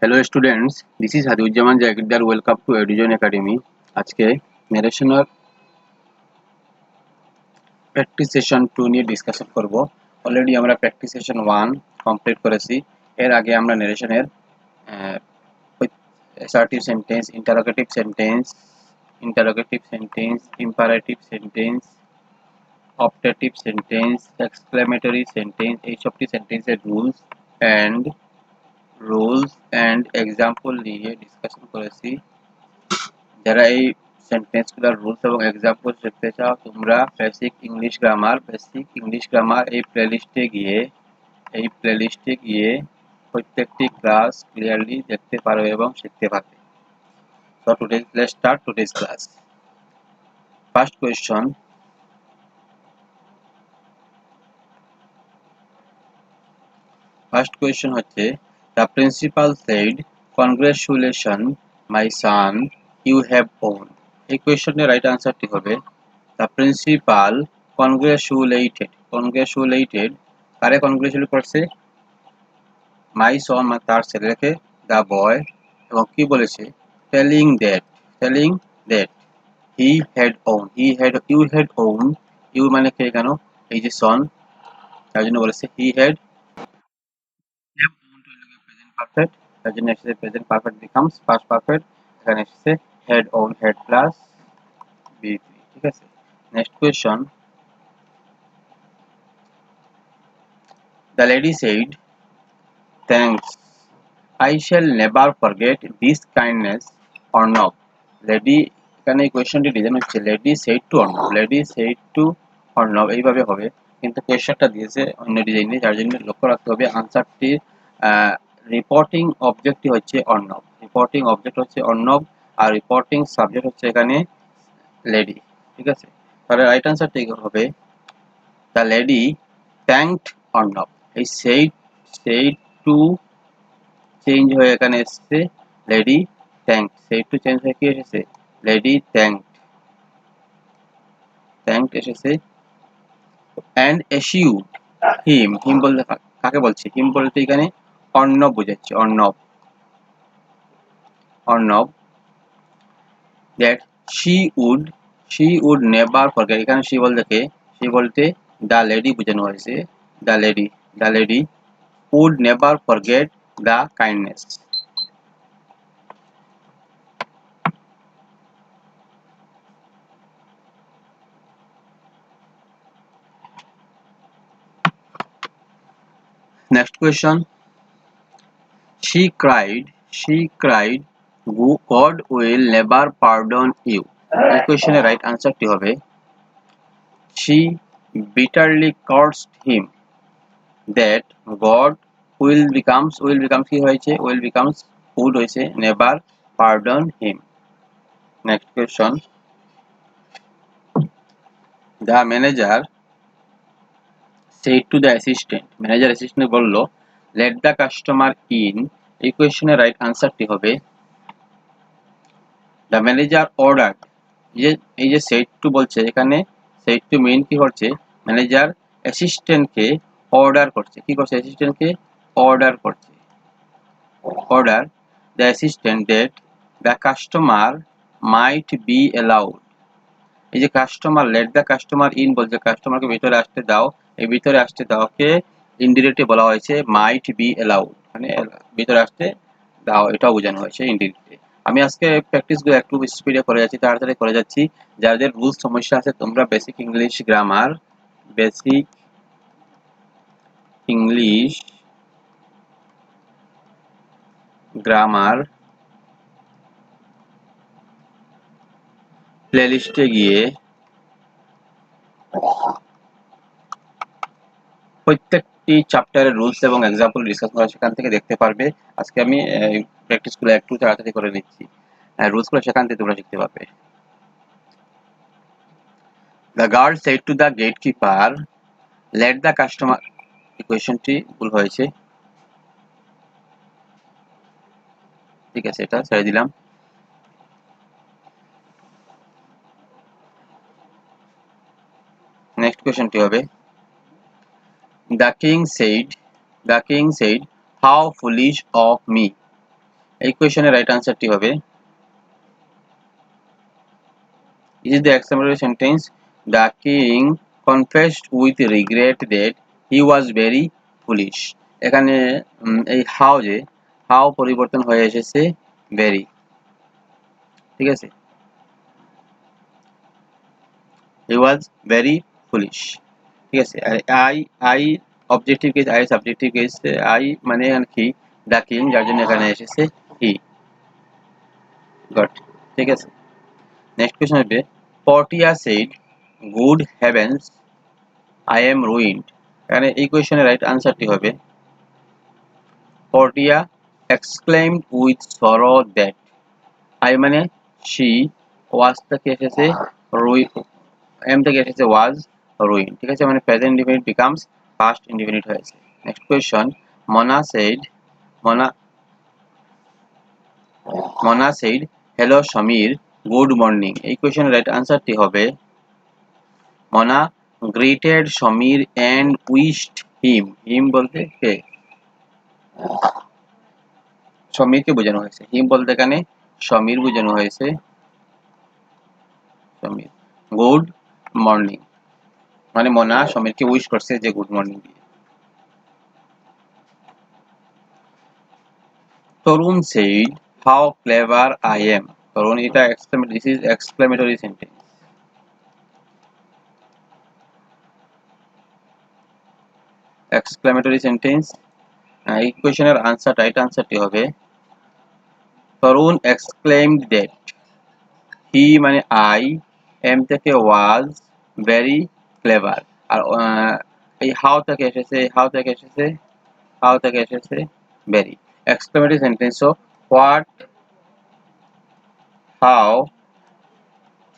Hello students, this is Hadujjaman Jakidar. Welcome to Edujon Academy. আজকে narration practice session 2 নিয়ে discussion করব। Already আমরা practice session 1 complete করেছি। এর আগে আমরা narration এর assertive sentence, interrogative sentence, imperative sentence, optative sentence, exclamatory sentence, এই সবটি সেন্টেন্সের rules and example নিয়ে ডিসকাশন করেছি। যারা এই সেন্টেন্সগুলোর রুলস এবং এক্সাম্পল শিখতে চাও তোমরা বেসিক ইংলিশ গ্রামার এই প্লেলিস্টে গিয়ে প্রত্যেকটি ক্লাস ক্লিয়ারলি দেখতে পারবে এবং শিখতে পারবে। So today let's start today's class. First question হচ্ছে the principal said congratulations my son you have won. এই কোয়েশ্চনের রাইট আনসারটি হবে the principal congratulated কারে কনগ্রাচুলেট করছে my son তার ছেলেকে the boy এবং কি বলেছে telling that he had won you had won you মানে কে কেন এই যে son তার জন্য বলেছে he had won to present perfect তার জন্য এসেছে present perfect becomes past perfect এখানে এসেছে had won had plus be3 ঠিক আছে next question the lady said thanks I shall never forget this kindness Arnab lady এখানে এই কোয়েশ্চনটি ডিজাইন হচ্ছে lady said to Arnab এইভাবে হবে কিন্তু কোয়েশ্চনটা দিয়েছে অন্য ডিজাইনে যার জন্য লক্ষ্য রাখতে হবে আনসারটি রিপোর্টিং অবজেক্টটি হচ্ছে Arnab আর রিপোর্টিং সাবজেক্ট হচ্ছে এখানে লেডি ঠিক আছে তাহলে রাইট আনসারটি হবে the lady thanked Arnab এই said to চেঞ্জ হয়ে এখানে এসেছে lady thank said to change হয়ে কি এসেছে লেডি thanked এসেছে and assured him বলতে কাকে বলছে him বলতে এখানে অর্ণব বোঝাচ্ছে Arnab that she would never forget এখানে she বলতে the lady বোঝানো হয়েছে the lady would never forget the kindness. Next question. She cried God will never pardon you. এই কোয়েশ্চনের রাইট আনসারটি হবে she bitterly cursed him that God will becomes কি হয়েছে will becomes would হয়েছে never pardon him. Next question. The manager said to the assistant বলল let the customer in. এই কোয়েশ্চনের right আনসারটি হবে the manager ordered এই যে said to বলছে এখানে said to mean কি হচ্ছে ম্যানেজার অ্যাসিস্ট্যান্টকে অর্ডার করছে order the assistant that the customer might be allowed. এই যে customer let the customer in বলছে কাস্টমারকে ভিতরে আসতে দাও এই ভিতরে আসতে দাওকে ইনডিরেক্টলি বলা হয়েছে might be allowed মানে ভিতরে আসতে দাও এটাও বোঝানো হয়েছে ইনডিরেক্টলি। আমি আজকে প্র্যাকটিসগুলো একটু স্পিডে করে যাচ্ছি তাড়াতাড়ি করে যাচ্ছি যাদের রুলস সমস্যা আছে তোমরা বেসিক ইংলিশ গ্রামার প্লেলিস্টে গিয়ে প্রত্যেকটি চ্যাপ্টারের রুলস এবং এক্সাম্পল ডিসকাস করা সেখান থেকে দেখতে পারবে। আজকে আমি প্র্যাকটিসগুলো একটু তাড়াতাড়ি করে নিচ্ছি রুলসগুলো সেখান থেকে তোমরা শিখতে পারবে। The girl said to the gatekeeper, let the customer. এই কোয়েশ্চনটি ভুল হয়েছে ঠিক আছে এটা ছেড়ে দিলাম। নেক্সট কোয়েশ্চনটি হবে the king said how foolish of me. এই কোয়েশ্চনের রাইট আনসারটি হবে is the exclamatory sentence the king confessed with regret that he was very foolish এখানে এই হাউ পরিবর্তন হয়ে এসেছে very ঠিক আছে he was very foolish ঠিক আছে আর I objective case I subjective case I মানে কি the king যার জন্য এখানে এসেছে he got ঠিক আছে নেক্সট কোশ্চেন হবে Portia said good heavens I am ruined এখানে এই কোশ্চেনের রাইট আনসারটি হবে Portia exclaimed with sorrow that I মানে she was থেকে এসেছে am থেকে এসেছে was ruined ঠিক আছে মানে present indefinite becomes past indefinite হয়েছে next question Mona said Mona Mona said hello Shamir good morning এই কোশ্চেনের রাইট আনসারটি হবে Mona greeted Shamir and wished him বলতে কে সমীরকে বোঝানো হয়েছে হিম বলতে এখানে সমীর বোঝানো হয়েছে সমীর গুড মর্নিং মানে মনা সমীরকে উইশ করছে যে গুড মর্নিং দিয়ে তরুণ said how clever I am তরুণ এটা this is exclamatory sentence এই কোশ্চেনের আনসার রাইট আনসারটি হবে তরুণ exclaimed that he মানে I am থেকে was very clever আর এই হাউ থেকে এসেছে very exclamatory sentence so what how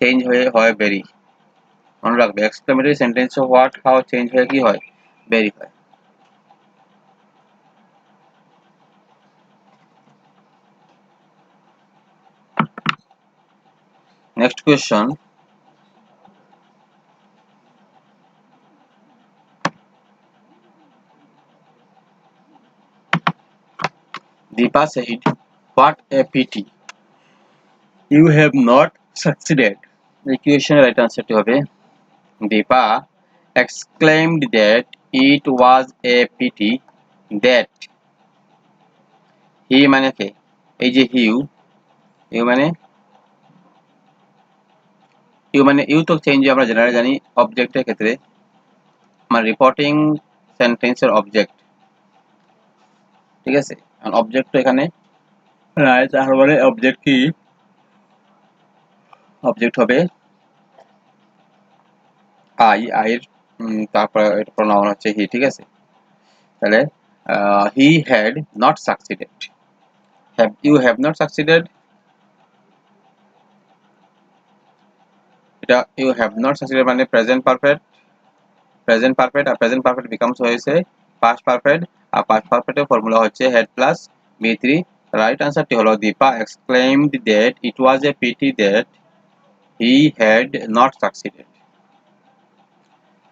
change হয়ে হয় very মনে রাখবে exclamatory sentence so what how change হয়ে কি হয় very হয় next question Deepa said what a pity you have not succeeded the question right answer to হবে Deepa exclaimed that it was a pity that he মানে কে এই যে you মানে you তো চেঞ্জ আমরা জেনারেলি জানি অবজেক্টের ক্ষেত্রে মানে রিপোর্টিং সেন্টেন্সের অবজেক্ট ঠিক আছে কারণ অবজেক্ট তো এখানে নাই তার মানে অবজেক্ট কি অবজেক্ট হবে এর তারপর এটা প্রনাউন হচ্ছে হি ঠিক আছে তাহলে he had not succeeded you have not succeeded এটা you have not succeeded মানে প্রেজেন্ট পারফেক্ট আর প্রেজেন্ট পারফেক্ট becomes হয়েছে past perfect আর past perfect এর ফর্মুলা হচ্ছে had plus b3 রাইট আনসারটি হলো Dipa exclaimed that it was a pity that he had not succeeded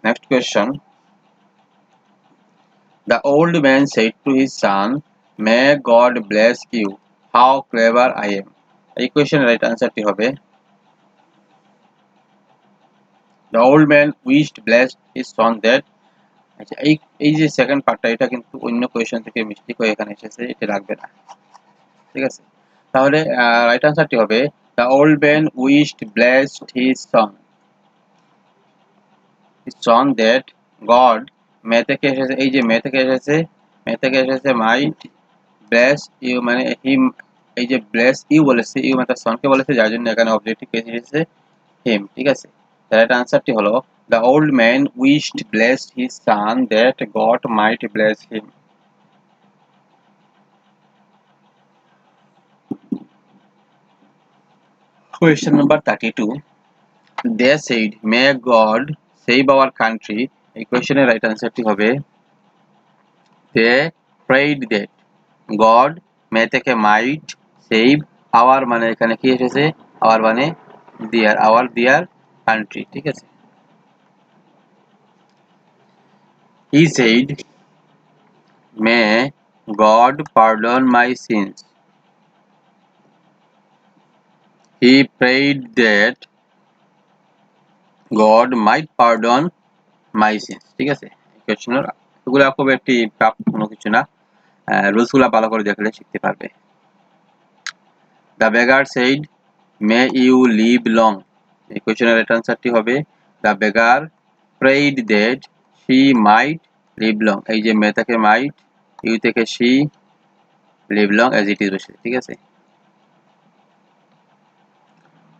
next question the old man said to his son may God bless you how clever I am এই question right আনসারটি হবে the old man wished blessed his son that আচ্ছা এই যে second পার্টটা এটা কিন্তু অন্য question থেকে মিস্টেক হয়ে এখানে এসেছে এটা লাগবে না ঠিক আছে তাহলে রাইট আনসারটি হবে the old man wished blessed his son that God মে থেকে এসেছে এই যে মে থেকে এসেছে might bless you মানে him এই যে bless you বলেছে you মানে তার সনকে বলেছে যার জন্য এখানে অবজেক্টিভ কেস এসেছে him ঠিক আছে রাইট আনসারটি হলো the old man wished blessed his son that God might bless him question number 32 they said may God save our country এই কোশ্চেনের রাইট আনসারটি হবে they prayed that God মে থেকে might save our মানে এখানে কি এসেছে our মানে their country ঠিক আছে he said may God pardon my sins He prayed that God might pardon my sins. ঠিক আছে, কোশ্চেনের এগুলো খুব একটি টাফ কোনো কিছু না, রুলসগুলো ভালো করে দেখলে শিখতে পারবে। The beggar said, "May you live long." এই কোশ্চেনের রাইট আনসারটি হবে the beggar prayed that she might live long। এই যে মে থেকে might, ইউ থেকে she, live long as it is বসে, ঠিক আছে।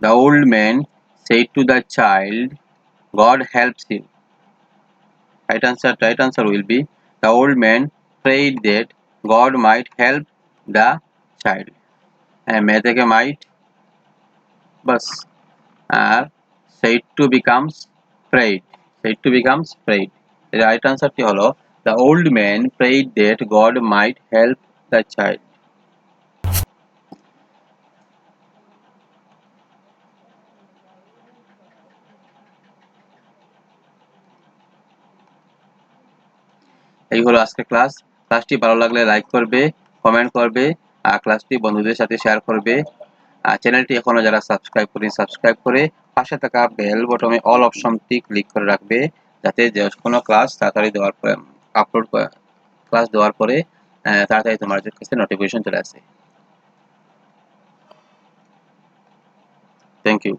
The old man said to the child, God helps you. Right answer will be the old man prayed that God might help the child। মে থেকে might bus, R said to becomes prayed, the right answer টি হলো the old man prayed that God might help the child। এই হলো আজকে ক্লাসটি ভালো লাগলে like করবে, comment করবে, আর ক্লাসটি বন্ধুদের সাথে শেয়ার করবে। চ্যানেলটি এখনো যারা সাবস্ক্রাইব করেনি সাবস্ক্রাইব করে পাশে থাকা বেল বটনে অল অপশনটি ক্লিক করে রাখবে, যাতে যে কোনো ক্লাস তাড়াতাড়ি দেওয়ার পরে ক্লাস দেওয়ার পরে তাড়াতাড়ি তোমাদের কাছে নোটিফিকেশন চলে আসে। Thank you.